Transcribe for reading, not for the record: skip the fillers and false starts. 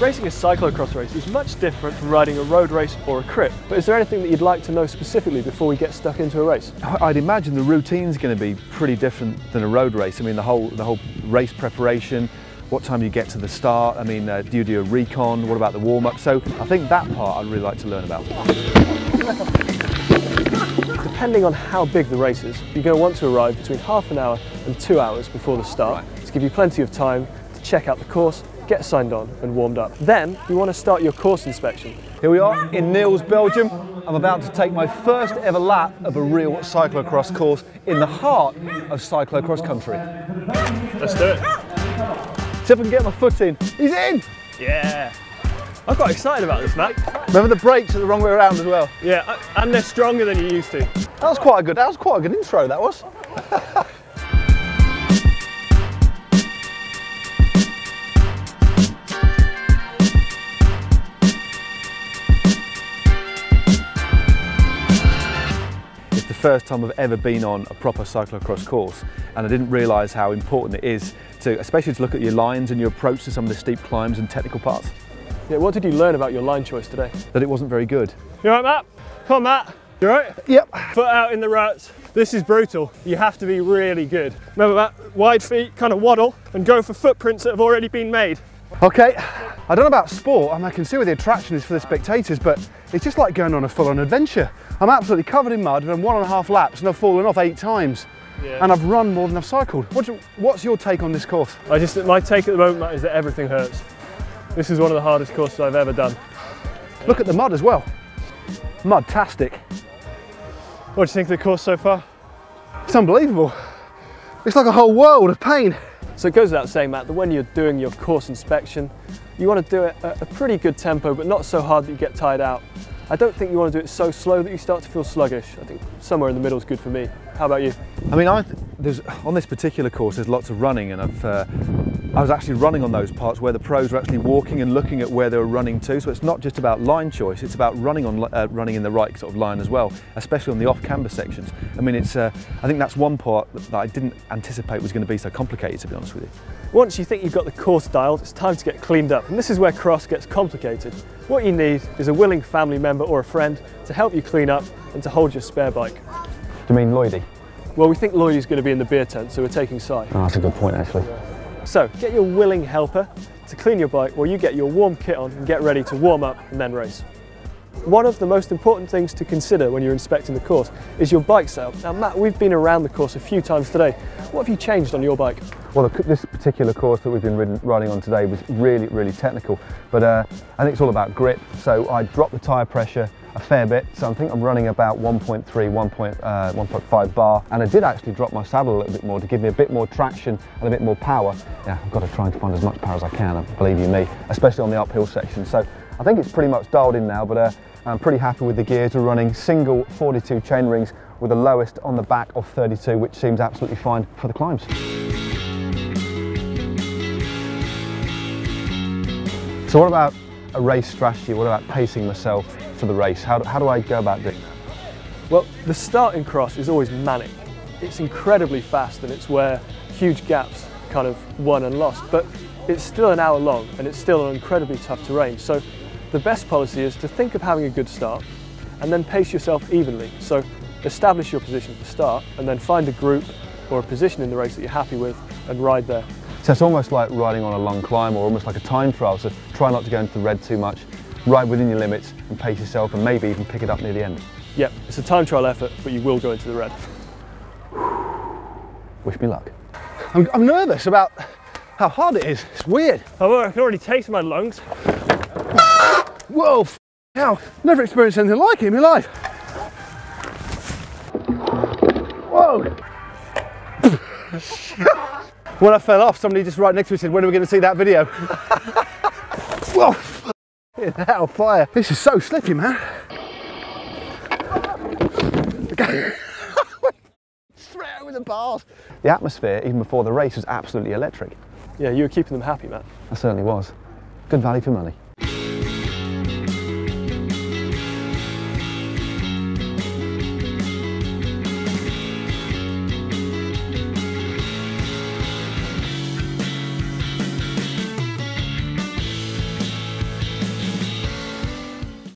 Racing a cyclo-cross race is much different from riding a road race or a crit, but is there anything that you'd like to know specifically before we get stuck into a race? I'd imagine the routine's going to be pretty different than a road race. I mean, the whole race preparation, what time you get to the start, I mean, do you do a recon, what about the warm-up? So I think that part I'd really like to learn about. Depending on how big the race is, you're going to want to arrive between half an hour and 2 hours before the start to give you plenty of time to check out the course, get signed on and warmed up. Then you want to start your course inspection. Here we are in Niels, Belgium. I'm about to take my first ever lap of a real cyclo-cross course in the heart of cyclo-cross country. Let's do it. See if I can get my foot in. He's in! Yeah. I'm quite excited about this, Matt. Remember the brakes are the wrong way around as well. Yeah, and they're stronger than you used to. That was quite a good intro, that was. It's the first time I've ever been on a proper cyclo-cross course, and I didn't realise how important it is especially to look at your lines and your approach to some of the steep climbs and technical parts. Yeah, what did you learn about your line choice today? That it wasn't very good. You alright, Matt? Come on, Matt. You alright? Yep. Foot out in the ruts. This is brutal. You have to be really good. Remember, Matt, wide feet, kind of waddle, and go for footprints that have already been made. Okay, I don't know about sport. I mean, I can see where the attraction is for the spectators, but it's just like going on a full-on adventure. I'm absolutely covered in mud and I've 1.5 laps and I've fallen off 8 times. Yeah. And I've run more than I've cycled. What's your take on this course? My take at the moment, Matt, is that everything hurts. This is one of the hardest courses I've ever done. Look at the mud as well. Mud-tastic. What do you think of the course so far? It's unbelievable. It's like a whole world of pain. So it goes without saying, Matt, that when you're doing your course inspection, you want to do it at a pretty good tempo, but not so hard that you get tired out. I don't think you want to do it so slow that you start to feel sluggish. I think somewhere in the middle is good for me. How about you? I mean, on this particular course, there's lots of running, and I was actually running on those parts where the pros were actually walking and looking at where they were running to. So it's not just about line choice; it's about running in the right sort of line as well, especially on the off-camber sections. I mean, I think that's one part that I didn't anticipate was going to be so complicated, to be honest with you. Once you think you've got the course dialed, it's time to get cleaned up, and this is where cross gets complicated. What you need is a willing family member or a friend to help you clean up and to hold your spare bike. Do you mean Lloydie? Well, we think Lloydie's going to be in the beer tent, so we're taking Si. Oh, that's a good point, actually. So, get your willing helper to clean your bike while you get your warm kit on and get ready to warm up and then race. One of the most important things to consider when you're inspecting the course is your bike setup. Now, Matt, we've been around the course a few times today. What have you changed on your bike? Well, this particular course that we've been riding on today was really, really technical, but I think it's all about grip. So I dropped the tyre pressure a fair bit, so I think I'm running about 1.3, 1.5 bar, and I did actually drop my saddle a little bit more to give me a bit more traction and a bit more power. Yeah, I've got to try and find as much power as I can, believe you me, especially on the uphill section. So I think it's pretty much dialed in now, but I'm pretty happy with the gears. We're running single 42 chain rings with the lowest on the back of 32, which seems absolutely fine for the climbs. So what about a race strategy? What about pacing myself for the race? How do I go about doing that? Well, the starting cross is always manic. It's incredibly fast and it's where huge gaps kind of won and lost, but it's still an hour long and it's still an incredibly tough terrain. So the best policy is to think of having a good start and then pace yourself evenly. So establish your position at the start and then find a group or a position in the race that you're happy with and ride there. So it's almost like riding on a long climb or almost like a time trial, so try not to go into the red too much, ride within your limits and pace yourself and maybe even pick it up near the end. Yep, it's a time trial effort, but you will go into the red. Wish me luck. I'm nervous about how hard it is, it's weird. Oh, I can already taste my lungs. Whoa, hell, never experienced anything like it in my life. Whoa. When I fell off, somebody just right next to me said, when are we going to see that video? Whoa, hell, fire. This is so slippy, man. Straight over the bars. The atmosphere, even before the race, was absolutely electric. Yeah, you were keeping them happy, Matt. I certainly was. Good value for money.